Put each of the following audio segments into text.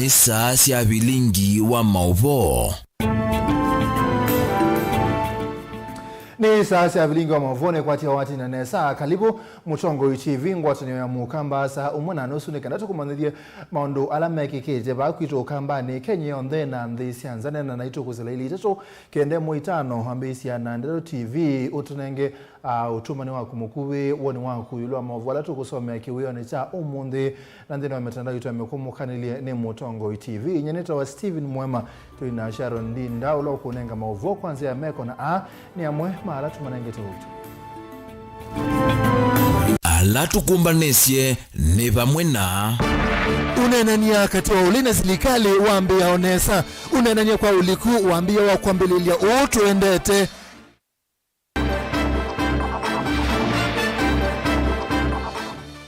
ni saa cia Vilingi wa Mauvoo. Ni saa cia Vilingi wa Mauvoo kwa tia wati na nesa kalibu mutongo TV ngwatanio ya mukamba sa umwana nusu ni kanatu kumanithie maundu ala mekikeje ba kwito kamba ni Kenya onthe na nthi cianzane na naito kuzelaili itatu kende moitano ambisia na Ndero TV utunenge utumani wa kumukuwe woni wa kuyulwa Mauvoo ala tukusomea kiwio ni cha umundi na ndino wa mitandao yetu yamekumukanile ni mutongo TV nyeneta wa Steven MUEMA tuina Sharon Dinda ulo kunenga Mauvoo kwanza meko na ni ya MUEMA ala tumanengete utu ala tukumbanesie ni vamwe na unenania katiwa ulina silikali waambia onesa unenania kwa uliku waambia wa kuambililia utu endete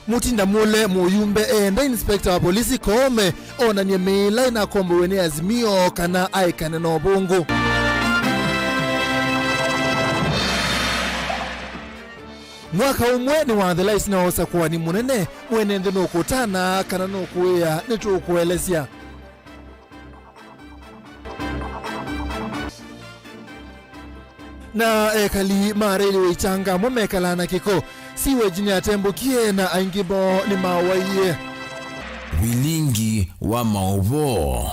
mutinda mule muyumbe enda inspector wa polisi kome onanie mila ina kombo wene azimio kana aikane no bungu mwaka umwe ni wathela isina osa kuwa ni munene mwene ndi nukutana kana nukuia nitukuelesya na ekali mareli weichanga mwemekala na kiko siwe jini atembukie na aingibo ni mawaiye Vilingi wa Mauvoo.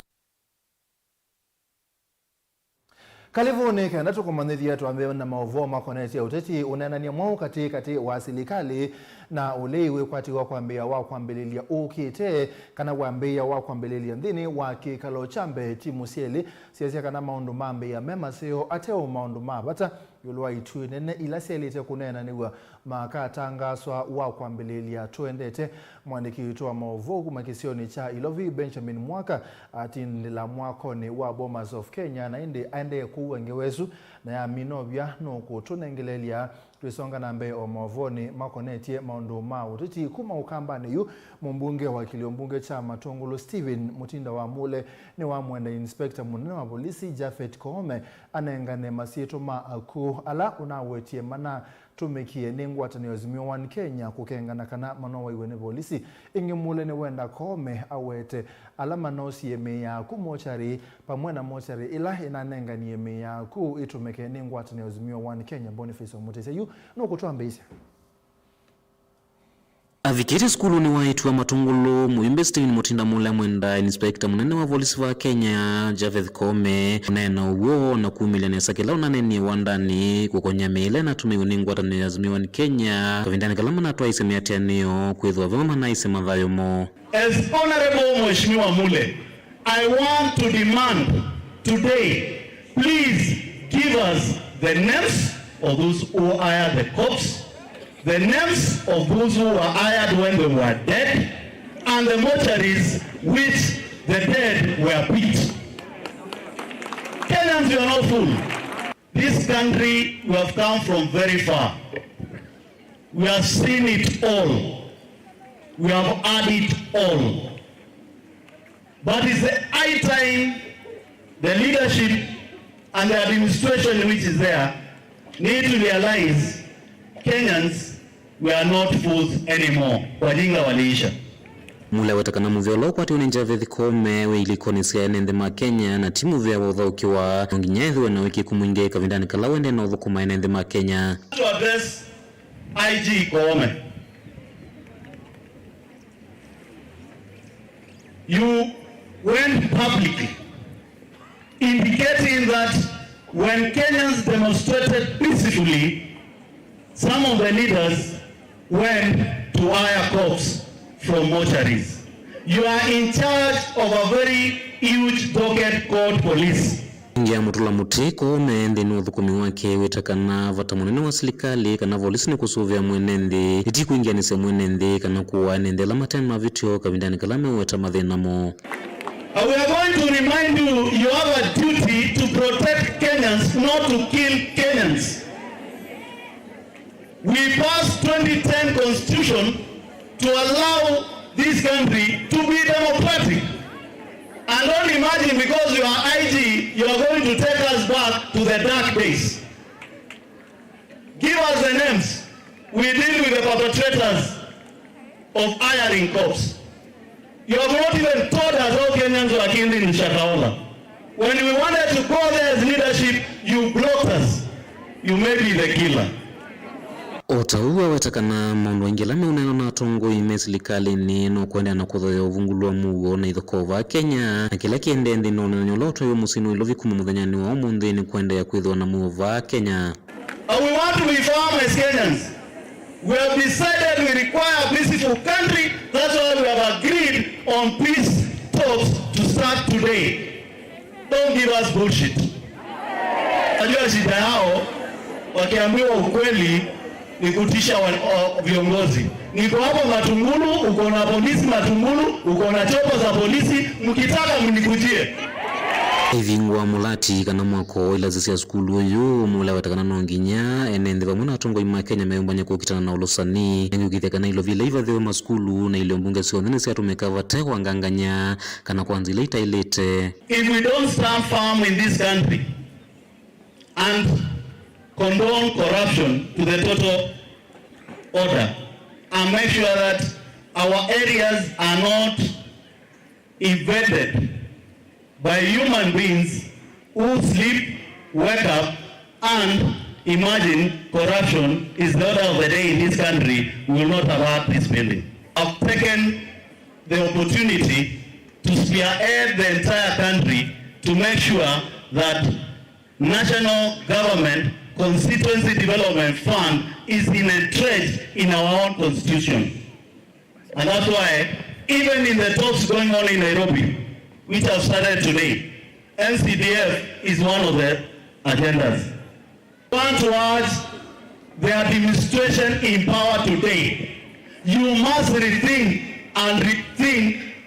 Kalivu ni kenda tukumanithia tuambe na Mauvoo makoneti ya uteti unenania mwao kati wa silikali na uleiwe kwatiwa kuambia wa kuambililia ukite kana kuambia wa kuambililia ndini wa kikalo chambe timu sieli siasia kana maundu mambe ya mema seo ateo maundu mabata yulwa itu nene ila sieli te kunena niwa makatangaswa wa kuambililia tuendete mwandiki wetu wa Mauvoo kumakisioni cha Ilovi Benjamin Mwaka atindila mwakoni wa Bomas of Kenya na ende kuwengewezu na ya minovya nuku tunengelelia tuisonga nambe o Mauvoo ni makonetie maundu mao tuti kuma ukamba ni yu mbunge wa kiliombunge cha Matongolo Steven Mutinda wa Mule ni wa mwenda inspector munene wa polisi Jafet Koome anengane masieto maaku ala unawetie mana tumekie ningwatanio azimio wa Kenya kukengana kana manowa iwene polisi ingi mule ni wenda Koome awete ala manosi yeme ya kumochari pamwena mochari ila inanenga ni yeme ya ku itumeke ningwatanio azimio wa Kenya Boniface Omutese yu nukutoa mbeisa avikiri skulu ni waitu wa Matongolo muimbe Steven Mutinda mule mwenda inspector munene wa polisi wa Kenya Jafet Koome nena uwo na kumilene sakila unaneni wandani kukonya mele na tumiuningu watani azimiwa ni Kenya kavindani kalama na tuwa isemi atianio kwezwa vama na isema vayomo. As Honorable Mheshimiwa Mule, I want to demand today, please give us the names of those who hired the cops, the names of those who were hired when they were dead, and the mortuaries which the dead were put. Kenyans, you are not fool. This country, we have come from very far. We have seen it all. We have had it all. But it's the high time the leadership and the administration which is there need to realize Kenyans, we are not fools anymore. Wajinga waliisha. Mule watakana mvyolo kwa tiuni Jafet Koome we ilikoni siya nende ma Kenya na timu vya wadha ukiwa nginyethi wana wiki kumuinge kavindani kalawende na udhukuma nende ma Kenya. To address IG Koome, you went publicly indicating that when Kenyans demonstrated peacefully, some of the leaders went to hire cops from mortuaries. You are in charge of a very huge docket called police. Ngia mutula muti Koome ndi udhukumi wake wetakana vata munene wa silikali kana polisi ni kusuvia mwenende iti kuingia nise mwenende kana kuwa nende la matema vitio kavindani kalame weta madhenamo. We are going to remind you, you have a duty to protect Kenyans, not to kill Kenyans. We passed 2010 Constitution to allow this country to be democratic. And don't imagine because you are IG, you are going to take us back to the dark days. Give us the names. We deal with the perpetrators of hiring cops. You have not even taught us how Kenyans were killed in Shakahola. When we wanted to go there as leadership, you blocked us. You may be the killer. Otaua wetakana maundu ingilame uneno na tongo imesilikali ni no kwenda na kuthoya uvungulwa mugo na ithokova Kenya na kila kiende ndi no na nyoloto yo musino ilovi kuma muthanyani wa munthi ni kwenda ya kwithwa na muova Kenya. We want to be firm as Kenyans. We have decided we require a peaceful country. That's why we have agreed on peace talks to start today. Don't give us bullshit. Ajua shida yao wakiambiwa ukweli ni kutisha viongozi. Niko hapo Matungulu, uko na polisi Matungulu, uko na chopo za polisi, mkitaka mnikujie. Ivingwa mulati kana mwako ila zisia skulu uyu mula watakana nonginya enende vamuna atongo ima Kenya meumbanya kukitana na ulosani ngukitheka na ilo vile iva thewe maskulu na ilo mbunge siondhene siya tumekava tewa nganganya kana kwanzi leita ilete. If we don't stand firm in this country and condone corruption to the total order and make sure that our areas are not invaded by human beings who sleep, wake up, and imagine corruption is the order of the day in this country, we will not have had this building. I've taken the opportunity to spearhead the entire country to make sure that national government constituency development fund is entrenched in our own constitution. And that's why, even in the talks going on in Nairobi, which have started today, NCDF is one of the agendas. I want to urge the administration in power today. You must rethink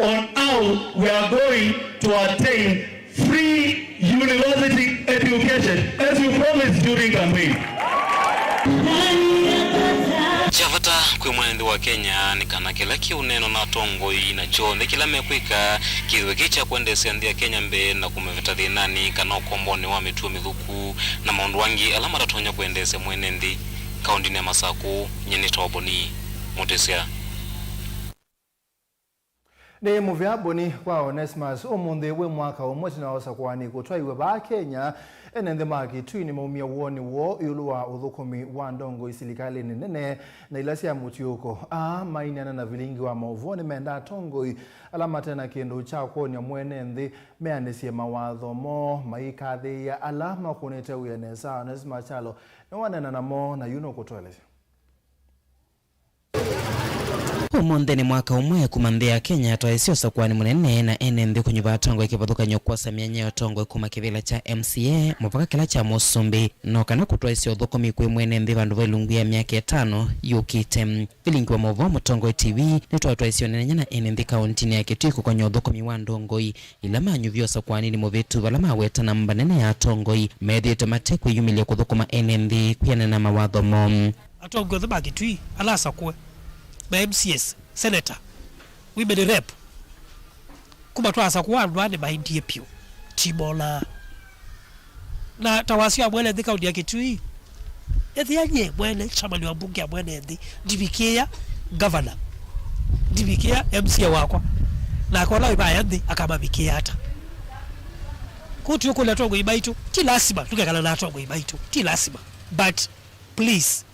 on how we are going to attain free university education, as you promised during campaign. Javata kwe mwenendi wa Kenya ni kana kila kiuneno na tongo ina chone kila mekwika kiwe kicha kuendesi andia Kenya mbe na kumeveta dhinani kana ukomboni wa mituwa mithuku na maundu wangi alama ratonya kuendesi mwenendi kaundini ya Masaku nyenita waboni Mutesia. Ni muvyaboni kwa Onesmus omunthi we mwaka umwe na osakwani kutwaiwe ba Kenya enende maki twini maumia woni wo yulwa uthukumi wa ndongo isilikali nene na ilasi ya mutiuko mainana na Vilingi wa Mauvoo ni menda tongoi alama tena kindu cha kuonia mwene nthi meandisie mawatho mo maikathi ya alama kunete uyenesa Onesmus chalo na wanena namo na yuno kutweleza. Umunthi ni mwaka umwe kumanthia Kenya twaisio sakwani munene na enenthi kunyuva tongo ikivuthuka nyokwa samia tongo kuma kivila cha MCA mupaka kila cha Musumbi no kana kutwaisio thukumi kwi mwene nthi vandu Vilingi ya miaka 5 yukite. Vilingi wa Mauvoo mutongo TV ni twaisio nenya na enenthi kauntini ya Kitui kwa thukumi wa ndongoi ila manyuvio sakwani ni muvitu vala maweta na mbanene ya tongoi methite matekwa yumilia kuthukuma enenthi kuyana na mawatho mo. Atongo the Kitui ala sakwe by MCS, Senator, women rep. Kuma tuasa kuwa ane mahindie pio. Timola. Na tawasio mwene ndi kaunti ya Kitui. Ethi anye mwene, chamani wa mbunge ya mwene ndi. Dibikia governor. Dibikia MCA wakwa. Na kwa lao ibaya ndi, akamabikia hata. Kuti yuko na tongo ibaitu. Ti lasima, tukekala na tongo ibaitu. Ti lasima. But, please,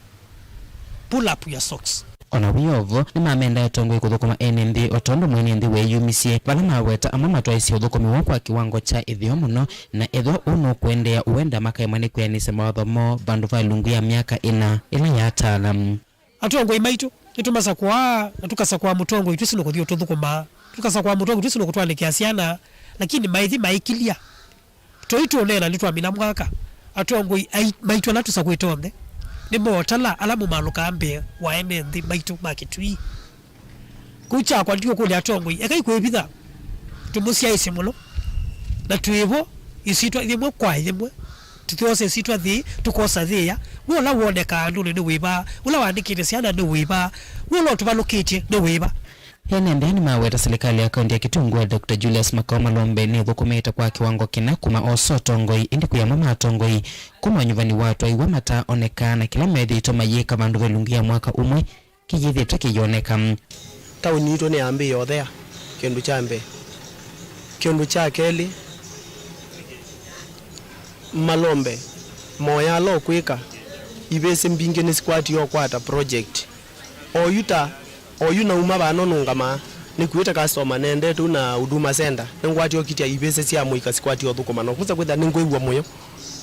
pull up your socks. Ona wiyovo ni mamenda ya tongo ikuthukuma enenthi otondo mwenendi weyumisie vala maweta ama matwaisi uthukumi wakwa kiwango cha ithio muno na ithio uno kuendea uenda makaimani kuyanise mawatho mo vandu Vilingi ya miaka 4 ila ya ataalamu. Atongo imaitu itumasa kwa natukasa kwa mutongo itu sino kuthio tuthukuma tukasa kwa mutongo itu sino kutwanikia ciana lakini maithi maikilia toitu onena nitwa mina mwaka atongo maitu na tusakwitonthe ni motala alamu maluka ambe wa enenthi maitu makitui kucha kwa ndio kule atongo ekai kwebitha tumusia isi muno na tuivo isitwa thimwe kwa thimwe tutose sitwa thi tukosa thia wola woneka andu ni wiba ula wandikite ciana ni wiba wola tubalukite ni wiba. Enende ni maweta serikali ya kaunti ya Kitui Dr. Julius Makoma Lombe ni thukumita kwa kiwango kina kuma oso tongoi indi kuyamama tongoi kuma nyuvani watu aiwa mata onekana kila methi itomayika vandu Vilingi ya mwaka umwe kijithite kiyoneka. Tauni ito ni ambi yothea kindu chambe kindu cha keli malombe moya lo kwika ibese mbinge ni squat yo kwata project oyuna uma bano nungama ni kuita customer nende tu na huduma center ngwati okitia ibese cia muika squat yo thukuma no kuza kwitha ningweigwa moyo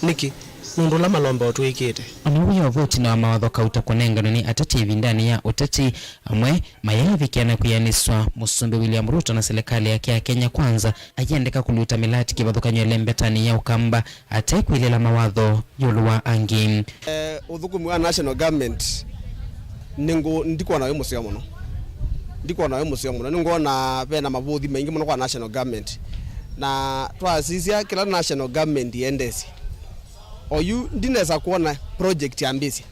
niki nundu la malombe otwikite onuyo voti na mawatho kauta kunengano ni atati ndani ya utati amwe mayavikiana kuyaniswa Musumbi William Ruto na serikali yake ya Kenya Kwanza ajiendeka kuluta milati kibathukanyo lembetani ya ukamba atekwilela mawatho yoluwa angi uthukumi wa national government ndiko na musio muno ningona pena mavuthi maingi muno kwa national government na twasisia kila national government yendesi oyu ndineza kuona project ambisi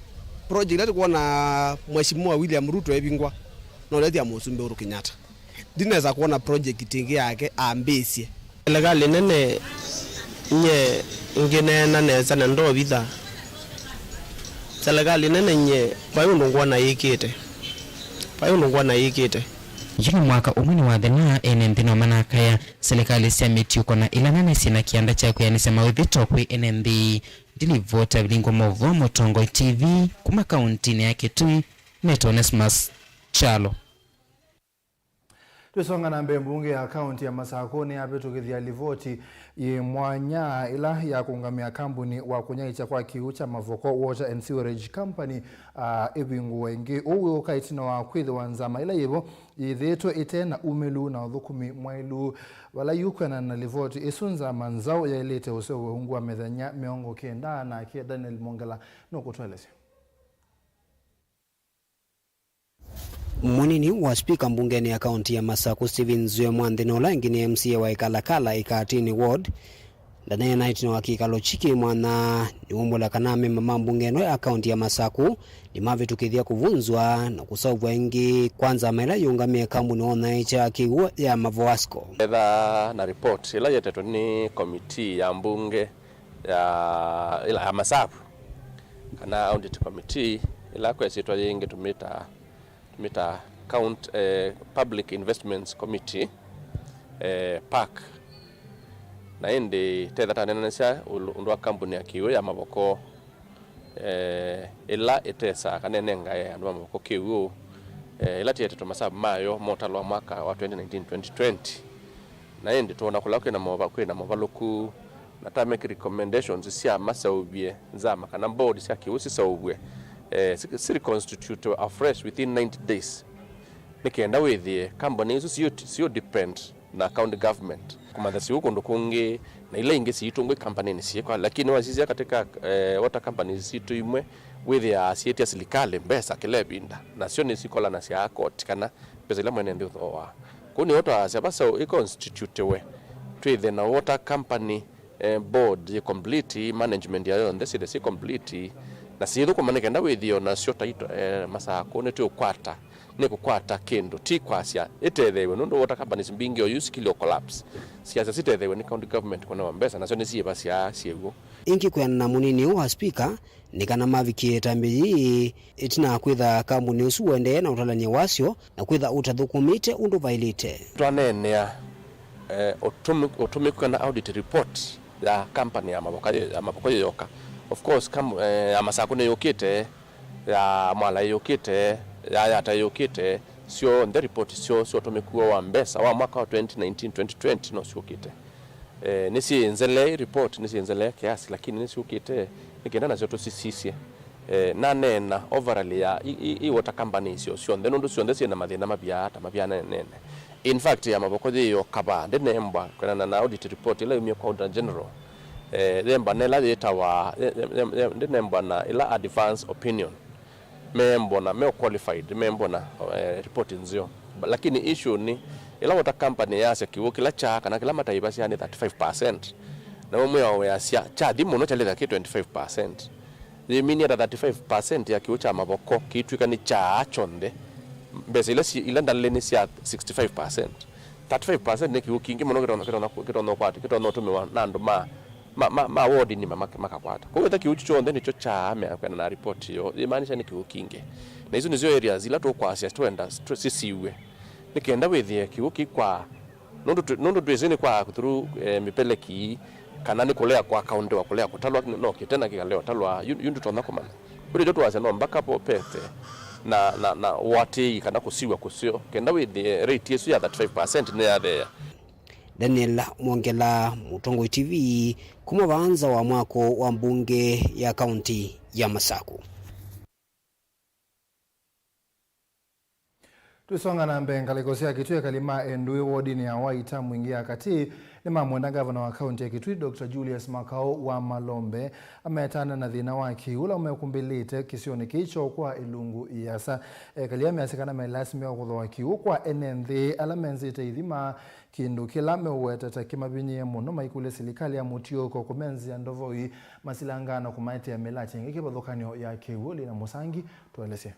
project ati kuona Mheshimiwa William Ruto ebingwa no leti ya Musumbi Uhuru Kenyatta ndineza kuona project tingi yake ambisi legali nene nye ngine na neza na ndo bitha legali nene nye bayundu ngwana yikite Juni mwaka umini wa dhena NND manakaya serikali siamiti uko na ilanane sina kianda cha kuyanisa mawithito kwe NND dili vota Vilingi Mauvoo Motongo TV kuma kauntini yake tui Neto Onesmus Chalo. Tusonga na mbunge ya kaunti ya Masakoni abetukithia livoti ye mwanya ila ya kuungamia kampuni wa kunyaicha kwa kiucha Mauvoo Water and Sewerage Company ibingu wengi uwe ukaitina wa kwithe wanzama ila yibo yithetwe itena umelu na uthukumi mwailu wala yukana na livoti isunza manzao ya ilete usewe ungu wa methanya miongo kenda na kia Daniel Mongala no kutweleze. Munini wa speaker mbungeni ya kaunti ya Masaku Steven Zue Mwandhinola ngini MCA wa Ikalakala Ikatini Ward ndane naitino wa Kikalo Chiki mwana ni umbola kaname mama mbungeno ya kaunti ya Masaku ni mavitukithia kuvunzwa na kusauva ingi kwanza mela yungamia kampuni onaicha kiwa ya Mavoasco na report ila yeteto ni committee ya mbunge ya Masaku kana audit committee ila kwa sitwa yingi tumita Public Investments Committee PAC na indi tetha tanenesa undwa kampuni ya kiwe ya Mauvoo ila itesa kanenenga ya andwa Mauvoo kiwe ila tieteto masabu mayo motalwa mwaka wa 2019-2020 na indi tuona kulauke na Mauvoo luku na ta make recommendations sia masaubie nzama kana board sia kiwe sisaubwe city constitute afresh within 90 days nikienda with company hizo sio depend na county government kuma si huko ndo kungi na ile ingi si itungwe company ni kwa lakini wasizia katika water companies situ imwe with ya sieti ya serikali mbesa kilebinda na sio ni sikola na sia court kana pesa ile mwene ndio thoa kuni watu asabasa i constitute we to na water company board ye complete management ya yon this is complete na siyo kwa maneke ndawe thio na sio taito Masako netu kwata neko kwata kendo ti kwasia etethewe ndo water companies mbingi o use kilo collapse siasa sitethewe ni county government kuna mbesa na sio ni siye basi siego ingi kwa na munini wa speaker nikana mavikie tambi itina kwitha kampuni usuende na utalania wasio na kwitha utathukumite undu vailite twanenea otumikuwa na audit report ya company ya Mauvoo yoka. Of course Masako ne yokite ya mwala yokite ya yata yokite sio the report sio tumekuwa wa mbesa wa mwaka wa 2019-2020 no sio kite nisi nzele report nisi nzele kiasi lakini nisi ukite nikienda na zoto sisi na nena overall ya i water company sio then ndo sio ndesi na mathina mabia nene in fact ya Mauvoo yo kaba nembwa kana na audit report ile imi kwa general lemba nela yetawa nembwa na ila advance opinion membo na qualified membo na report nzio lakini issue ni ila water company yase kiwo kila cha kana kila mataiba sia ni 35% na mwe wa yasia cha dimo no chale ki 25% yimini ya 35% ya kiwo cha Mauvoo kitu kani cha chonde mbese ila ndaleni sia 65% 35% ne kiwo kingi mono kitono kwati kitono tumewa nando ma ward ni makakwata kwa hiyo kiuchu chonde nicho cha amekwenda na report yo imaanisha ni kiukinge na hizo nizo areas ila to kwa asia twenda sisiwe nikenda withie kiuki kwa nundu twizini kwa through mipeleki kana ni kulea kwa account wa kulea kutalwa no kitena kikaleo talwa yundu tona komana kuri jotu wase no mpaka po pete na wati kana kusiwa kusio kenda withie rate yesu ya 35% ne ya there. Daniel Mwongela, Mutongo TV, kuma baanza wa mwako wa mbunge ya kaunti ya Masaku. Tusonga na mbenga likosia Kitui kalima endui wodi ni Awaita mwingia kati ni mamwenda gavana wa kaunti ya Kitui Dr. Julius Makao wa Malombe ametana na dhina waki ula umekumbilite kisioni kicho kwa ilungu iyasa kaliyame asikana melasimi wa kudho waki kwa NND alamenzite idhima kindu kila meweta kimabinye muno maikule silikali ya mutioko kumenzi ya ndovoi masilangana kumaite ya melache ngeke badhokanyo ya kiwuli na Musangi tuelese.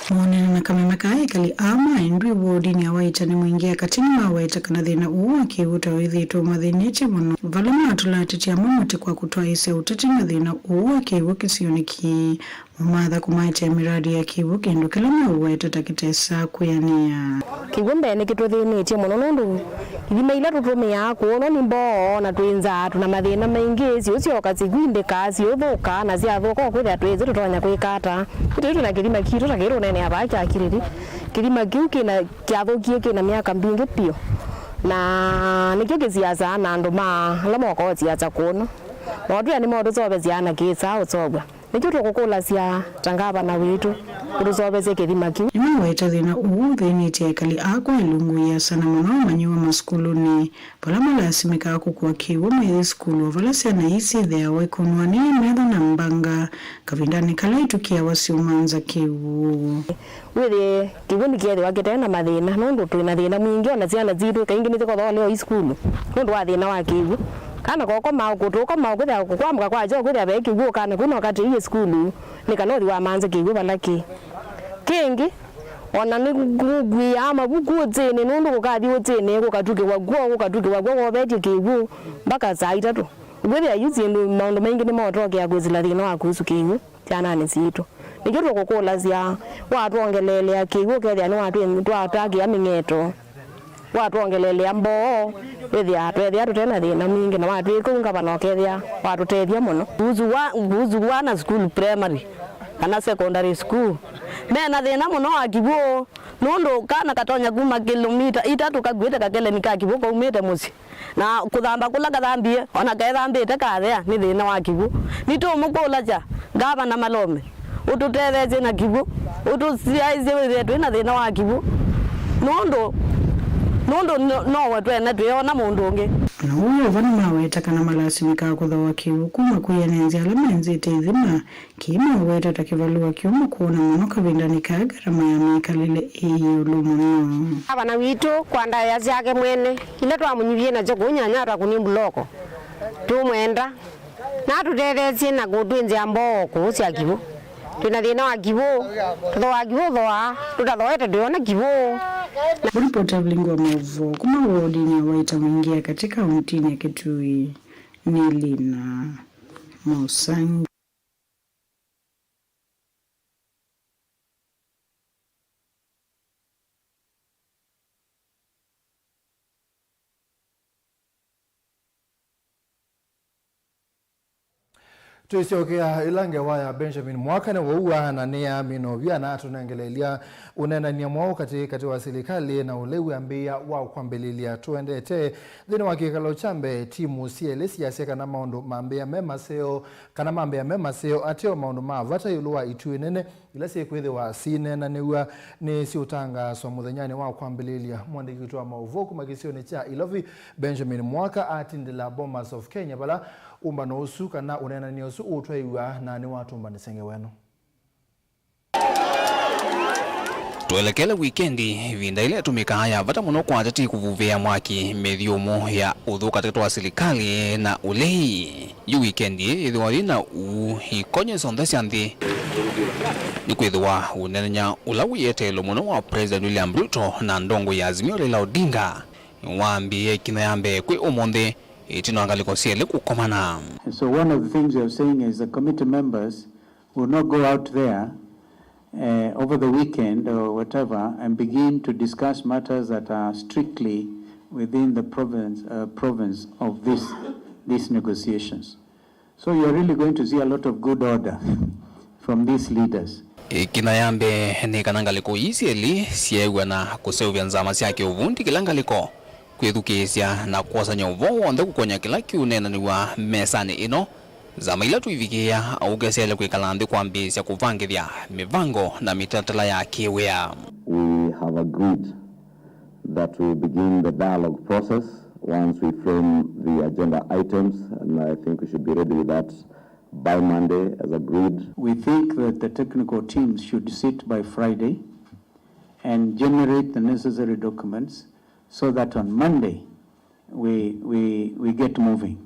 Mwana na kamemeka kali ama endwi wodi ni Awaita ni mwingia katini Awaita kana dhina uwa kiuta withito mathiniche muno valama atulati ya mamuti kwa kutoa ise utati na dhina uwa kiwu kisioni ki mamadha kumaite ya miradi ya kiwu kendo kila Awaita takitesa kuyania kiwumbe ni kitu thiniche muno nundu idima ila tutumia kuona ni mbo na twinza tuna mathina maingi cio kazigwinde kazi uthuka na cia thuka kwithia twize tutonya kwikata kitu na kilima kitu na kiro nene abaki akiriri kilima kiu kina kiathukie kina miaka mbingi pio na nikio kisiasa na andu ma lamo ko siasa kuno watu ni modo zobe ziana kisa utsobwa nikio tukukula cia tangaba na witu kuzobe kilima kiu ni Awaita dhina thiniche kali akwa ilungu ya sana muno manyiwa maskulu ni palama lasimika kukua kiwu mezi skulu valasia na isi dhea wekunwani medha na mbanga kavindani kalaitu kia wasi umanza kiwu wile kiwu ni kia wakita na madhina nundu tuina dhina mwingi na ziana zitu kaingi nitiko dhawa leo iskulu nundu wa dhina wa kiwu kana koko maukutuka maukuthia kukwamka kwa jo kuthia be kiwu kana kuno wakati hii skulu nikanori wa manza kiwu balaki kingi ona ni ngugwi ama bukutsene nundu kukathi utsene kukatuke wagwo wobeti kiwu mpaka saa 3 ubwethia yuzi maundu maingi ni motoke ya kwizila thina wa kuhusu kiwu chanani situ nikyo tukukula cia watu ongelelea kiwu kethia ni watu twataki amingeto watu ongelelea mboo wethia twethia tutena thina mwingi na watu ikunga banokethia watu tethia muno uzu wana school primary kana secondary school mena thina muno wa kiwu nundu kana katonya kuma kilomita 3 kagwite kakele nikakiwu ko umite musi na kuthamba kula kathambie ona kaithambite kathea ni thina wa kiwu nitumukula ja gavana Malombe ututetheje na kiwu utusiaize wetu ina thina wa kiwu nundu no wetwene tuyona mundu ungi na uyo vana Awaita kana malasimika kuthawa kiwu kuma kuyanenzi alamenzite idhima kima Awaita takivalua kiumu kuona muno kavindani ka garama ya mikalile iyo lumuno abana witu kwanda ya zake mwene ile twamunyivie na jogo nyanyara kunimbuloko tumwenda na tutetheje na kutwinze amboo kuhusia kiwu tuna thina wa kiwu tuthoa kiwu thoa tutathoete tuona kiwu Ripota Vilingi wa Mauvoo kuma wodi ni Awaita mwingia katika kaunti ya Kitui Nilina Musangi. Tuisiokea ilange waya Benjamin Mwaka na wauwa na nia minovia na tunangelelia unena nia mwao kati wa serikali na ulewi ambia wao kwa mbelilia tuendete dhini wakikalo chambe timu sielesi ya seka na maundu mambia mema seo atio maundu mavata yuluwa itu inene ilasi kwethe wa sine na niwa ni si utanga so muthenyani wao kwa mbelilia mwandiki kutua Mauvoo kumakisio ni cha ilovi Benjamin Mwaka atindila Bombers of Kenya bala umbano usu kana unena ni usu utwaiwa na ni watu umbani senge wenu. Tuelekele wikendi vinda ile tumika haya vata muno kwa atati kuvuvea mwaki medhiumu ya udhu katika wa serikali na ulei yu wikendi idhuwa na uhikonye sondesi anthi ni kwithwa unenya ulawi yetelo muno wa President William Ruto na ndongo ya Azimio la Odinga waambie kina yambe kwe umonde itinoangaliko siele kukomana. So one of the things you're saying is the committee members will not go out there over the weekend or whatever and begin to discuss matters that are strictly within the province of these negotiations. So you're really going to see a lot of good order from these leaders. Kinayambe ni kanangaliko isieli siegwa na kuseuvya nzama siake uvundi kilangaliko kwithukisya na kuosanya uvo wonde kukonya kila kiunenaniwa mesani ino zama ila tuivikia augesele kwikalanthi kwambisya kuvangithya mivango na mitatala ya kiwia. We have agreed that we begin the dialogue process once we frame the agenda items, and I think we should be ready with that by Monday as agreed. We think that the technical teams should sit by Friday and generate the necessary documents so that on Monday we get moving.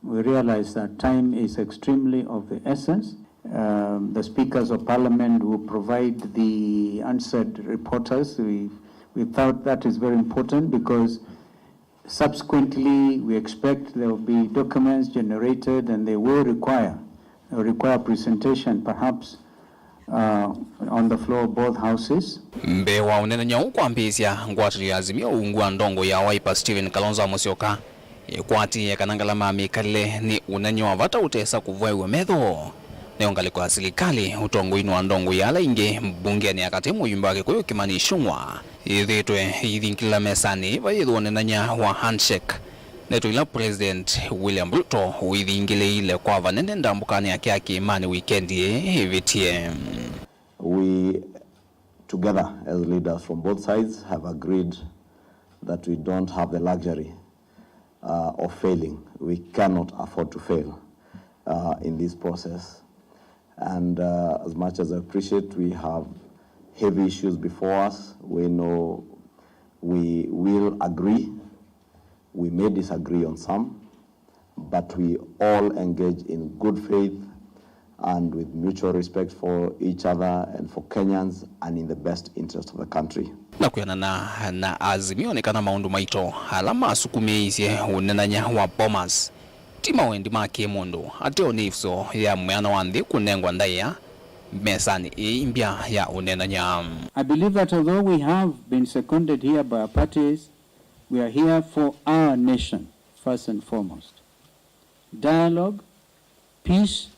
We realize that time is extremely of the essence. The speakers of parliament will provide the answered reporters. We thought that is very important because subsequently we expect there will be documents generated and they will require presentation perhaps on the floor of both houses. Mbewa unenanya ukwambisya ngwatiri azimia uungua ndongo ya Wiper Stephen Kalonzo Musyoka ikwati ya kanangalama mikale ni unenyo vata utesa kuvwewe medho neongaliko ya serikali utongo inu ndongo ya ala inge mbungeni akatemu yumbake kuyo kimanishungwa idhitwe idhinkila mesani vayidhu unenanya wa handshake neto ila President William Ruto uidhingile ile kwa vanende ndambukani yake ya kiimani weekendi vitie. We together as leaders from both sides have agreed that we don't have the luxury of failing. We cannot afford to fail in this process. And as much as I appreciate we have heavy issues before us, we know we will agree. We may disagree on some, but we all engage in good faith and with mutual respect for each other and for Kenyans and in the best interest of the country. Na kuyana na azimio nekana maundu maito alama asukumeisye unenanya wa Bomas tima wendi maki mundu ateo nifso ya mweana wandi kunengwa ndaya mesani imbia ya unenanya. I believe that although we have been seconded here by our parties, we are here for our nation first and foremost. Dialogue, peace,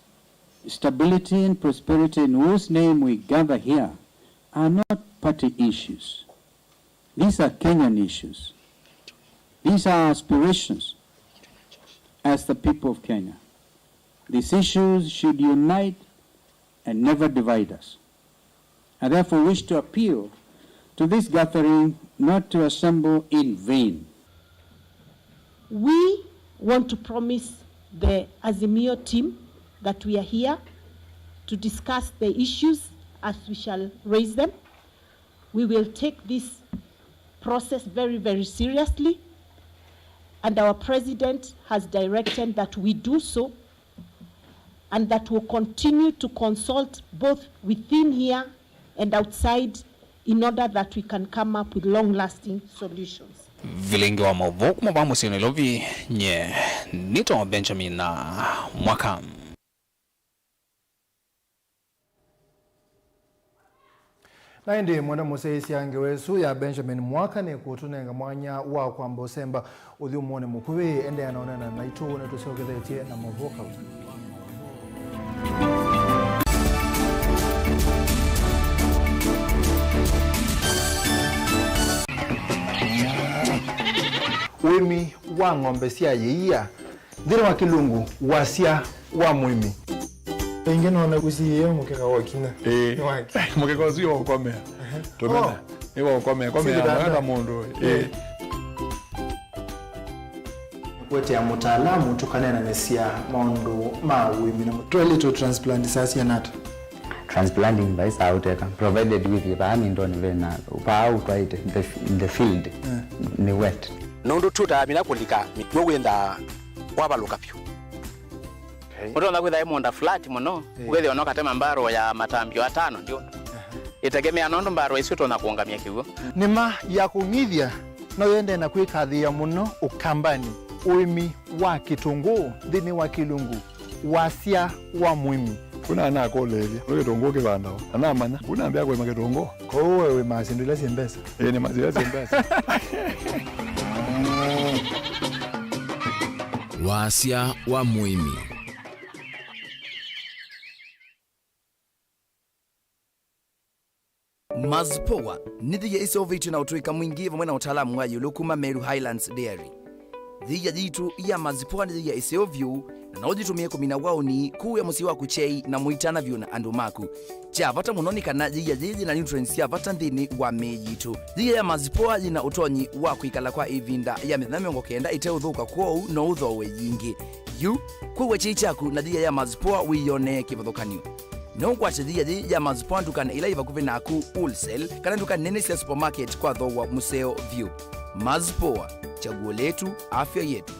stability and prosperity in whose name we gather here are not party issues. These are Kenyan issues. These are aspirations as the people of Kenya. These issues should unite and never divide us. I therefore wish to appeal to this gathering not to assemble in vain. We want to promise the Azimio team that we are here to discuss the issues as we shall raise them. We will take this process very, very seriously, and our president has directed that we do so, and that we'll continue to consult both within here and outside in order that we can come up with long-lasting solutions. Vilingi wa Mauvoo kumabamo sionilovi nye nito Benjamin na mwaka. Na ndi mwana museisi angewesu ya Benjamin mwaka ni kutunenga mwanya wa kwa mbosemba uthi mwone mukuwe ende anaonana na itu na tusiogethetie na Mauvoo kauta. Wimi wa ng'ombe cia yiia thiri wa kilungu wasia wa mwimi ingine naona kusiyo mukeka wakina mukeka usio ukomea tumena niwa ukomea mwana mundu kwete ya mutaalamu tukanena nesia maundu ma wimi na toilet transplant sasa nata transplanting by Sauteka provided with the amindoni vena upa out right in the field ni wet nondo tuta mina kulika mitwe wenda wabaluka pyo Mutonda kwitha imonda flat muno ugethi onoka tema mbaro ya matambio atano ndio itegemea nondo mbaro icio tona kuongamia kiugo nima ya kungithia no yende na kwikathia muno ukambani uimi wa kitungu thini wa kilungu wasia wa mwimi kuna na koleli lo kitongo ke banda ana manya kuna mbya kwa kitongo ko wewe masindile simbesa ni mazile simbesa wasia wa muimi Mazpoa nithiye isovitu na utuika mwingi vamwe na utaalamu wa yulu kuma Meru Highlands Dairy. Thiya jitu ya Mazpoa nithiya isovyu na naujitumie kumina wauni kuu ya musi wa kuchei na muitana vyu na andu maku. Cha vata munoni kana thiya jiji na nutrients ya vata nthini wa mejitu. Thiya ya Mazpoa jina utonyi wa kuikala kwa ivinda ya mithina miongo kenda ite uthuka kwou no uthowe yingi. Yu kuwe chichaku na thiya ya Mazpoa wiyone kivathukanio. No kwachithia ji ya Mazpoa dukana ila ivakuvi naku wholesale kana dukana nene cia supermarket kwa thowa museo view. Mazpoa, chaguo letu, afya yetu.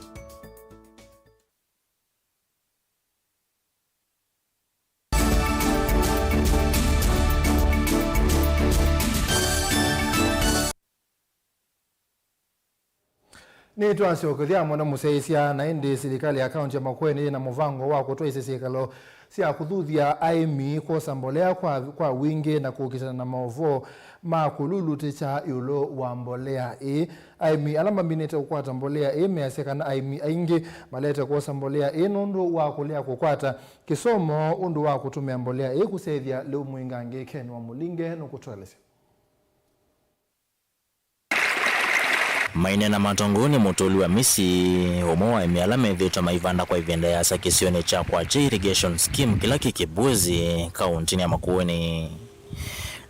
Ni twancokithia mono museisia na indi serikali ya kaunti ya Makueni na muvango wa kutoa isesekalo cia kuthuthia aimi kusambolea kwa wingi na kukitana na Mauvoo ma kululuticha yulo wa mbolea aimi alama minete kukwata mbolea measekana aimi aingi malete kusambolea nundu wa kulea kukwata kisomo undu wa kutumia mbolea kusethia leo mwingange Kenwa Mulinge nukutwelese Maine na matongoni mutulu wa misi umoa imialame dhito maivanda kwa ivenda ya sakisione cha kwa irrigation scheme kila kikibwezi kaunti ya Makueni.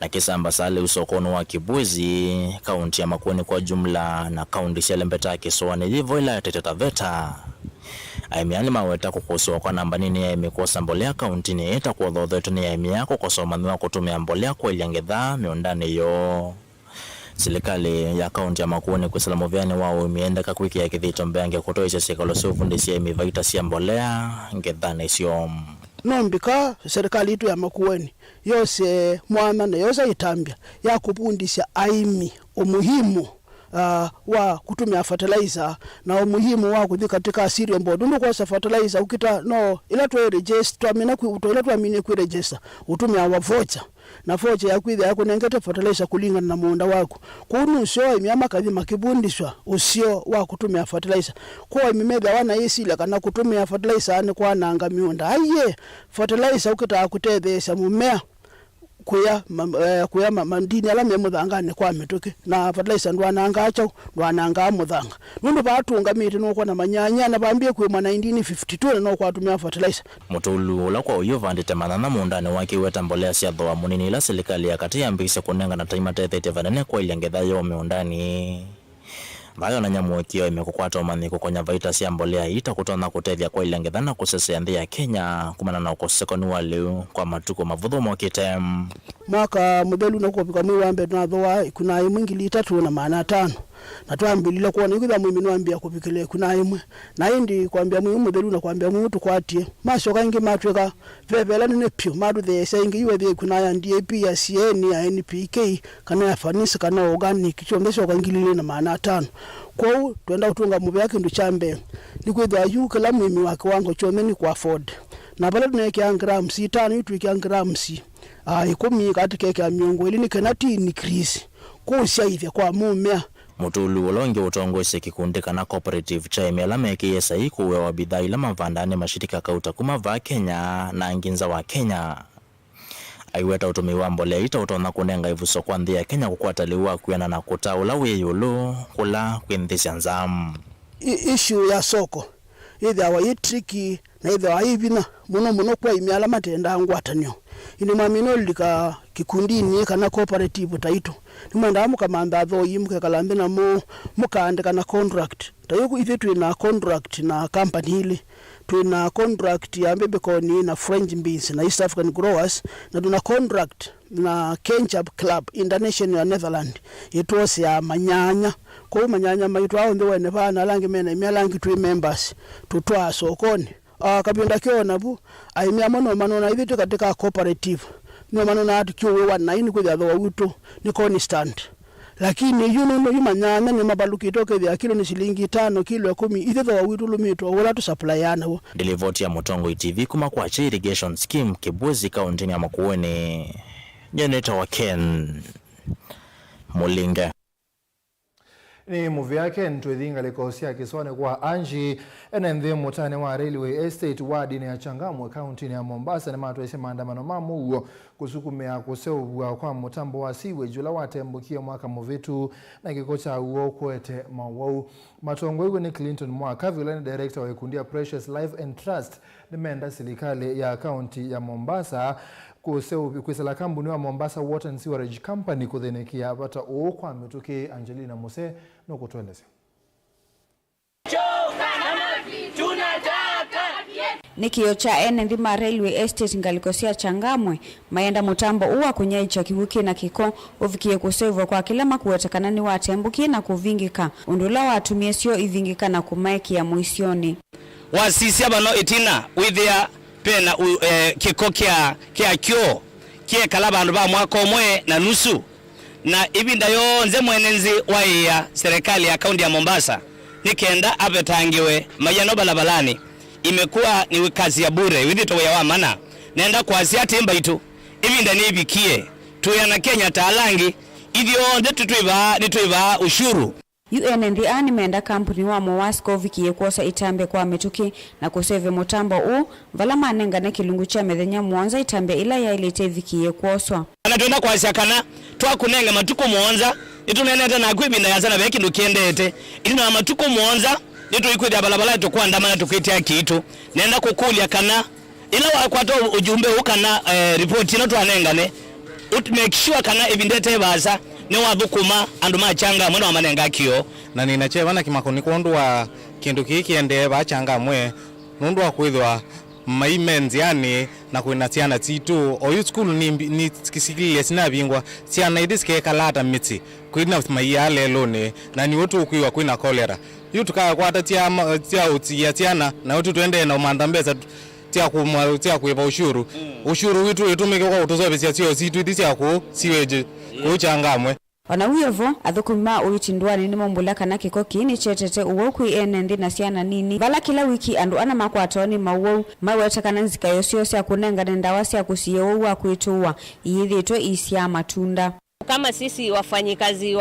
Na kisamba sale usokono wa kibwezi kaunti ya Makueni kwa jumla na kaunti sialembeta kisoani hivyo ila Taita Taveta. Aimiani maweta kukosoa kwa namba nini ya imikosa mbolea kaunti ni eta kwa dhodhetu ni ya imiako kwa somaniwa kutumia mbolea kwa iliangedha miondani yo. Serikali ya kaunti ya Makueni kusalamu vyani wao imeenda kakwiki ya kithito mbeange kutoa isesekalo sufundisi ya imivaita siya mbolea ngedhana isio. Nombika serikali itu ya Makueni yose MUEMA na yose itambia ya kupundisha aimi umuhimu wa kutumia fertilizer na umuhimu wa kuthi katika cereal board ndio kwa fertilizer ukita no ila tu register amina ku ila tu amine ku register utumia wa voucher na voucher ya kwitha yako nengete fertilizer kulingana na muunda wako kunu sio imyama kathi makibundishwa usio wa kutumia fertilizer kwa imemeda wana yesila kana kutumia fertilizer ni kwa nanga miunda aye fertilizer ukita kutethesha mumea kuya mandini ala memuthangane kwa mituki na fertilizer ndwananga acho ndwananga muthanga nundu batunga miti no kwa na manyanya na bambie kwa 1952 no kwa tumia fertilizer mutulu ula kwa uyo vandite manana mundane wake weta mbolea cia thoa munini ila serikali ya kati yambise kunenga na taima tete vanene kwa iliangedha yo miundani bayo na nyamwekio imekukwata umani kukonya vaita cia mbolea ita kutona kutethia kwa iliangedha na kusese nthi ya Kenya kumana na ukosekoni wa leo kwa matuko mavutho mokite mwaka muthelu na kupika mwi wambe na thoa kuna imwingili 3 na maana 5 na twambilile kuona ikitha mwimi nwambia kupikile kuna imwe na indi kwambia mwi muthelu na kwambia mutu kwatie macoka ingi matweka vevela nene pio madu these ingi iwe the kuna ya DAP ya CN ya NPK kana ya fanisi kana organic chombeso kwa ingilile na maana 5 kwa twenda utunga mubya kindu chambe nikwitha yu kala mwimi wake wango chomeni kwa afford na pala tunaweka grams 5 tuweka grams 10 katika kya miongo ili ni kanati increase kusaithia kwa mumea mutulu ulonge utongose kikundi kana cooperative cha imelame kiesa ikuwe wa bidhaa ila mavandane mashirika kauta kuma va Kenya na nginza wa Kenya aiweta utumiwa mbolea ita utona kunenga ivuso kwa nthi ya Kenya kukwataliwa kuyana na kutaula wiyulu kula kwinthisia nzamu issue ya soko either wa tricky na either wa ivina muno kwa imiala matenda ngwatanyo ini mamino lika kikundini kana cooperative taito nimanda mukamanda tho yimuke kalambe na mukande kana contract tayo ife twina contract na company ile twina contract ya mbebekoni na French beans na East African growers na tuna contract na Kenchap Club International Netherlands itose ya manyanya kwa manyanya maitu ao ndio wene bana langi mena imialangi twi members tutwa sokoni kabinda kiona bu aimia mono manona hivi katika cooperative no manona atu kiwe 19 kwa dho wito ni constant lakini yuno yumanyana ni mabaluki toke vya kilo ni shilingi 5 kilo 10 ithetho witulumito wala tu supply yana. Delivoti ya Mutongo TV kuma kwa irrigation scheme Kibwezi kaunti ya Makueni. Nyeneta wa Ken Mulinga. Ni movie yake ntwethinga likosia kisone kwa Anji enenthi mutane wa Railway Estate wadi ni ya Changamwe county ya Mombasa na matweshe maandamano mamuo kusukumia kusewa kwa mutambo wa siwe jula watembukia mwaka muvitu na kikocha uo kwete Mauvoo. Matongo hiyo ni Clinton Mwaka Vilingi director wa ikundia Precious Life and Trust nimeenda serikali ya county ya Mombasa kusela kambuni wa Mombasa Water and Sewerage Company kuthenikia bata kwa mituki Angelina Muse no kutueleza. Nikio cha enendhima Railway Estate ngalikosia Changamwe maenda mutambo uwa kunyaicha kiwiki na kiko uvikie kusevo kwa kilama kuwetakanani wa tembuki na kuvingika undula watumie sio ivingika na kumaiki ya muisioni wasisia bano itina withia pena kiko kia kyo kie kalaba andu ba mwaka omwe na nusu na ibinda yo nze mwenenzi wa ya serikali ya kaunti ya Mombasa nikenda abetangiwe mayano balabalani imekuwa ni kazi ya bure withito ya wamana nenda kwa asiati mbaitu ibinda nibikie tuyana Kenya talangi idyo nituiba ushuru. UNND animenda kampuni wa Mowasco vikie kuosa itambe kwa mituki na kuseve mutambo valama anengane kilungu cha methenya mwanza itambe ila ya ilete vikie kuoswa. Anatuenda kwa asiakana tuwa kunenga matuko mwanza ituneneta na kwibinda ya sana beki ndukiendete itina matuko mwanza nitu ikwida balabala ito kwa ndamana tukitia kitu nenda kukulia kana ila wakwato ujumbe ukana report ino tuanengane make sure kana ibindete baza ni wathukuma andu machanga mwana wa manenga kio na ninachewa na kimakoni kondu wa kindu kiki ende bachangamwe nundu wa kwithwa maimenzi yani na kuinatiana titu oyu school ni kisikile sina bingwa siana idiske kalata mitsi kuina maiya lelone na ni wotu kuiwa kuina cholera yutu kaa kwa tia utia tiana na wotu tuende na umandambeza tia kuiva ushuru witu itumike kwa utuzobe sio situ idisia ku siweje kuchangamwe. Wanawiyovo athukuma uitindwani ni mombulaka na kiko kini chetete uwo kui enendi na siana nini vala kila wiki andu ana makwatoni Mauvoo mawetakana nzika yosiyose ya kunenga nendawa siya kusiyo uwa kuituwa iyithitwe isia matunda. Kama sisi wafanyikazi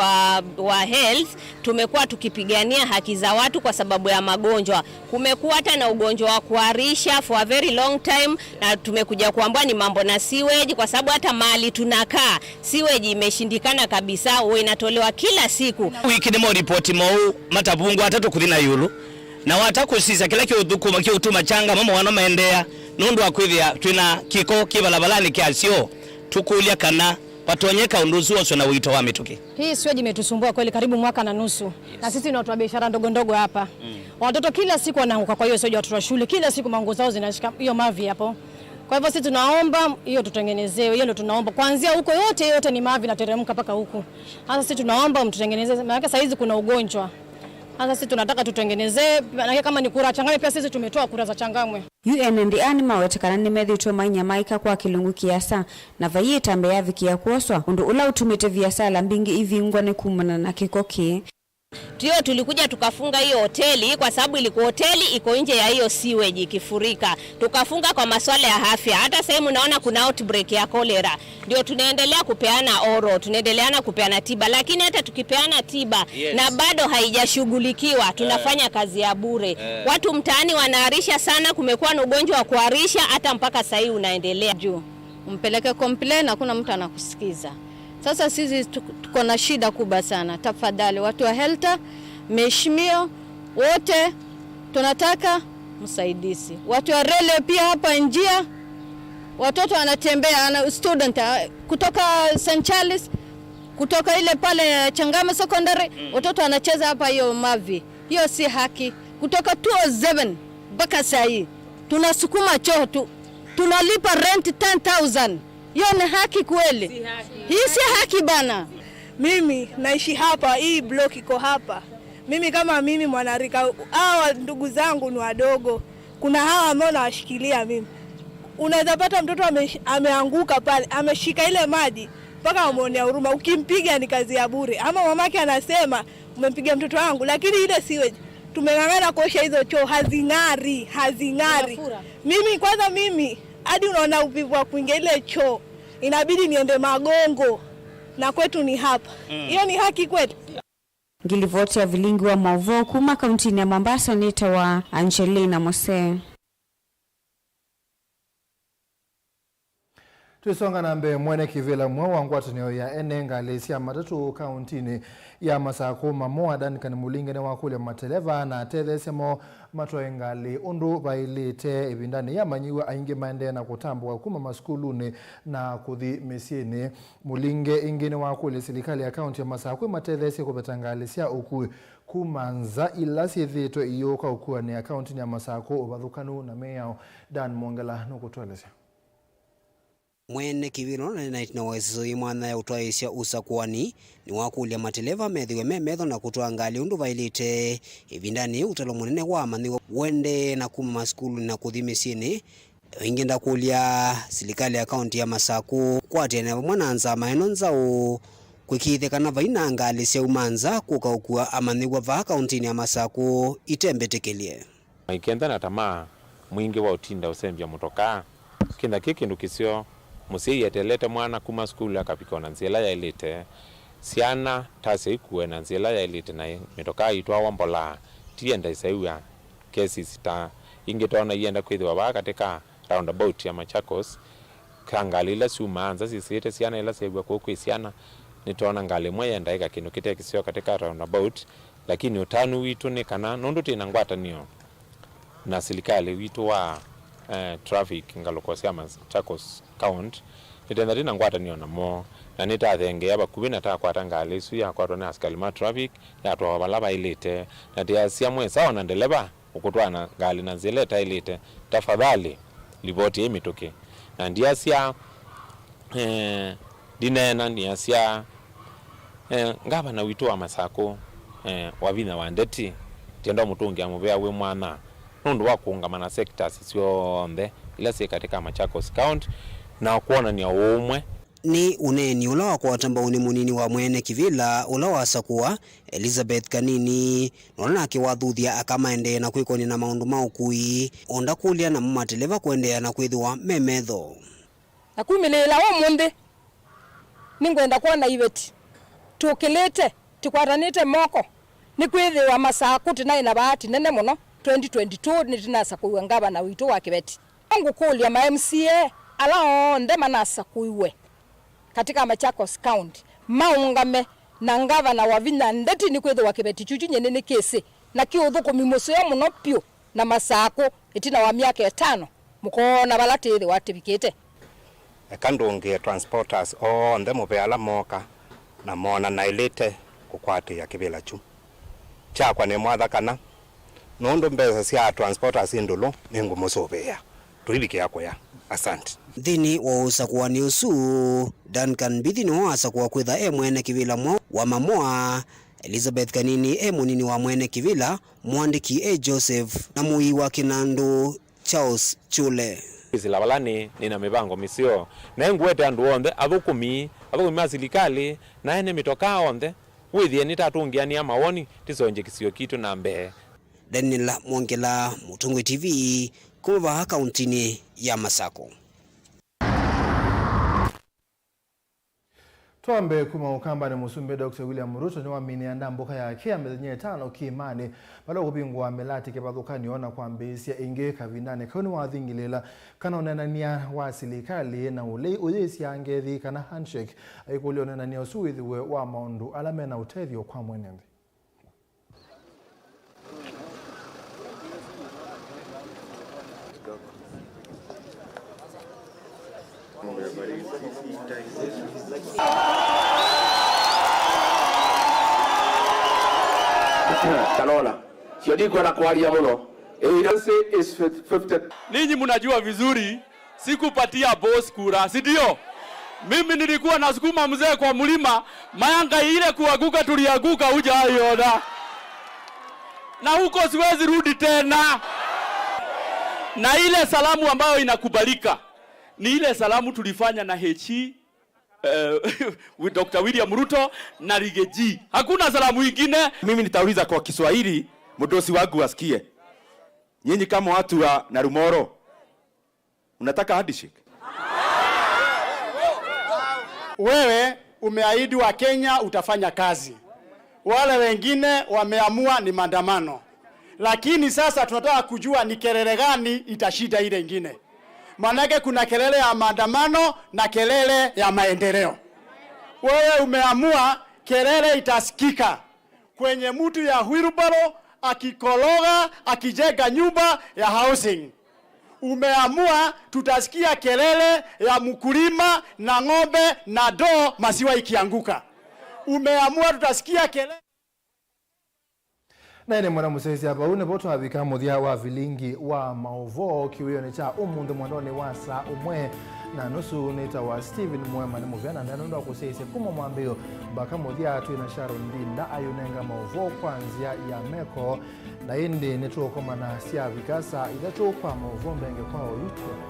wa health tumekuwa tukipigania haki za watu kwa sababu ya magonjwa. Kumekuwa hata na ugonjwa wa kuharisha for a very long time na tumekuja kuambia ni mambo na sewage kwa sababu hata mahali tunakaa sewage imeshindikana kabisa inatolewa kila siku. Wiki ni mo report mo matabungu atatu kuthina yulu na watakusisa kila kiuthukuma kiutuma changa mama wana maendea nundu akwithia twina kiko kibalabalani kiasio tukulia kana watonyeka unduzu waso na wito wa mituki. Hii sewage imetusumbua kweli karibu mwaka na nusu. Na sisi ni watu wa biashara ndogo ndogo hapa. Watoto kila siku wanaanguka kwa hiyo sewage, watoto wa shule kila siku manguo zao zinashika hiyo mavi hapo. Kwa hivyo sisi tunaomba hiyo tutengenezewe. Hiyo ndio tunaomba. Kuanzia huko yote ni mavi na teremka paka huko. Sasa sisi tunaomba mtutengenezee maana sasa hizi kuna ugonjwa. Sasa sisi tunataka tutengenezee maana kama ni kura Changamwe pia sisi tumetoa kura za Changamwe. UNND anima wetakana nimethitwe mainya maika kwa kilungu kiasa na vayi tambe ya vikia kuoswa undu ula utumite viasala mbingi ivingwa ni kumana na kikoki. Tuyo tulikuja tukafunga hiyo hoteli kwa sababu ilikuwa hoteli iko nje ya hiyo sewage ikifurika. Tukafunga kwa masuala ya afya. Hata sehemu naona kuna outbreak ya cholera. Ndio tunaendelea kupeana oro, tunaendelea kupeana tiba, lakini hata tukipeana tiba na bado haijashughulikiwa, tunafanya kazi ya bure. Watu mtaani wanaharisha sana, kumekuwa na ugonjwa wa kuharisha hata mpaka sasa hivi unaendelea juu. Umpeleke complain hakuna mtu anakusikiza. Sasa sisi tuko na shida kubwa sana. Tafadhali watu wa health, mheshimiwa wote tunataka msaidizi. Watu wa rele pia hapa njia watoto wanatembea na student kutoka St. Charles kutoka ile pale Changamwe secondary watoto wanacheza hapa hiyo mavi. Hiyo si haki. Kutoka 207 mpaka sasa tunasukuma choo tu. Tunalipa rent 10,000. Hiyo ni haki kweli? Si haki. Hii si haki bana. Mimi naishi hapa, hii block iko hapa. Mimi kama mimi mwanarika, hawa ndugu zangu ni wadogo. Kuna hawa ambao nawashikilia mimi. Unaweza pata mtoto ameanguka pale, ameshika ile maji mpaka wamuonea huruma. Ukimpiga ni kazi ya bure. Ama mamake anasema umempiga mtoto wangu, lakini ile siwe tumeng'ang'ana kuosha hizo choo, hazing'ari. Mimi hadi unaona uvivu wa kuingia ile choo, inabidi niende Magongo na kwetu ni hapa. Hiyo ni haki kwetu. Ngilivoti ya Vilingi wa Mauvoo kuma kaunti ya Mombasa, nita wa Angelina Mose. Tuisonga na mbe mwene kivila mwa wangwatanio ya enenga lesia matatu kauntini ya Masako mamoa danikani mulingene wakule mateleva na telesemo matoengali undu bailite ibindani ya manyiwa aingi maende na kutambu kuma maskuluni na kuthi misieni mulinge ingine wakule silikali ya kaunti ya Masako matelesi kubetangali sia ukui kumanza ilasi dhito iyoka ukua ni ya kaunti ya Masako ubadhukanu na meyao Dan Mwongela nukutuelesea. Mwene kivilo na itina waisiso imwana ya utwaisha usakuani ni wakulia mateleva methiwe memetho na kutoa ngali undu vailite ivindani utalo munene wa mandiwa wende na kuma maskulu na kuthimisieni ingenda kulia silikali ya kaunti ya Masako kwatene mwananza maeno nzao kwikithekana vaina ngali cia umanza kukaukua amaniwa va kaunti ya Masako itembetekelie ikenda na tamaa mwingi wa utinda usembia mutoka kinda kikindu kisio musei yetelete mwana kuma skulu akapika na nzela ya elite siana tase ikuwe na nzela ya elite na mitoka itwa wambola tienda isaiwa kesi sita ingetona yenda kwithwa ba katika roundabout ya Machakos kangalila sumanza sisite siana ila segwa kokwe siana nitona ngale mwenda ika kindu kitekisio katika roundabout lakini utanu witu ni kana nundu tina ngwatanio na silikali witu wa traffic ngalokosia Machakos count itenda tina ngwatanio na mo na nitathenge aba kubina ta kwata ngale su ya kwatwa na askali ma traffic ya twa balaba ilite na dia sia mwesa ona ndeleba ukutwana ngali na zileta ilite tafadhali livoti emitoke na ndia sia dinena ndia sia ngaba na witu wa Masako wavina wandeti tenda mutungi amuvea we mwana nundu wa kuungamana sectors sionde ila si katika Machakos count na kuona ni umwe ni uneni ula wa kwatamba uni munini wa mwene kivila ula wasa kuwa Elizabeth Kanini nona akiwathuthia akamaende na kwikoni na maundu maukui onda kulia na mumateleva kuendea na kwithwa memetho na kumilela wa munde ningwenda kuona ibeti tukilete tikwatanite moko ni kwithwa Masako tina ina bahati nene muno 2022 nitinasa kuiwe ngaba na wito wa kibeti angu kulia ma MCA ala onde manasa kuiwe katika Machakos County maungame na ngava na wavina ndeti ni kwethwa kibeti chuchu nyene ni kesi na kiuthuko mimoso ya muno pio na Masako itina wa miaka 5 mukona balate watibikite kandungi transporters onde mubeala moka na mona na ilite kukwati ya kibila chu chakwa ni mwathakana nondo mbesa cia transporters indulu ningu musobea tuibike yako ya asante thini wa usakuani usu Duncan Bithini wa asakuwa kwitha mwene kivila mwa wa mamoa Elizabeth Kanini munini wa mwene kivila mwandiki Joseph na mui wa Kinandu Charles Chule Zilabalani nina mibango misio na ngwete andu onde athukumi asilikali na ene mitoka onde withie nitatungiania mawoni tisonje kisio kitu na mbe Daniel Mwongela Mutungwe TV kuva kauntini ya Masako. Tuambe kuma ukamba ni musumbe Dr. William Ruto ni wamini anda mboka ya kia mezenye 5 kiimani bala kubingwa melati kebathukani ona kwa mbisia inge kavindane koni wathingilela kana onanania wa silikali na ulesi angethi kana handshake aikuli onanania usuwithiwe wa maundu alame na utethio kwa mwenembe. Kanona siodiko na kualia muno is 50. Ninyi mnajua vizuri sikupatia boss kura, si ndio? Mimi nilikuwa nasukuma mzee kwa mlima, mayanga ile kuaguka tuliaguka hujaiona. Na huko siwezi rudi tena. Na ile salamu ambayo inakubalika ni ile salamu tulifanya na HE Dr. William Ruto na Rigathi. Hakuna salamu nyingine. Mimi nitauliza kwa Kiswahili mdosi wangu asikie. Nyinyi kama watu wa Narumoro unataka handshake? Wewe umeahidi wa Kenya utafanya kazi. Wale wengine wameamua ni maandamano. Lakini sasa tunataka kujua ni kelele gani itashinda ile ingine. Manake kuna kelele ya maandamano na kelele ya maendeleo. Wewe umeamua kelele itasikika kwenye mtu ya wheelbarrow akikologa akijenga nyumba ya housing. Umeamua tutasikia kelele ya mkulima na ng'ombe na doo maziwa ikianguka. Umeamua tutasikia kelele na ine mwana musezi hapa une boto abika muthia wa Vilingi wa Mauvoo kiwio ni cha umundu mwandoni wa saa umwe na nusu nita wa Steven MUEMA ni muviana na nundu wa kusese kuma mwambio baka muthia atu ina Sharon Ndinda ayunenga Mauvoo kwanzia ya meko na indi netuo koma na siya vikasa idatu kwa Mauvoo mbenge kwa YouTube.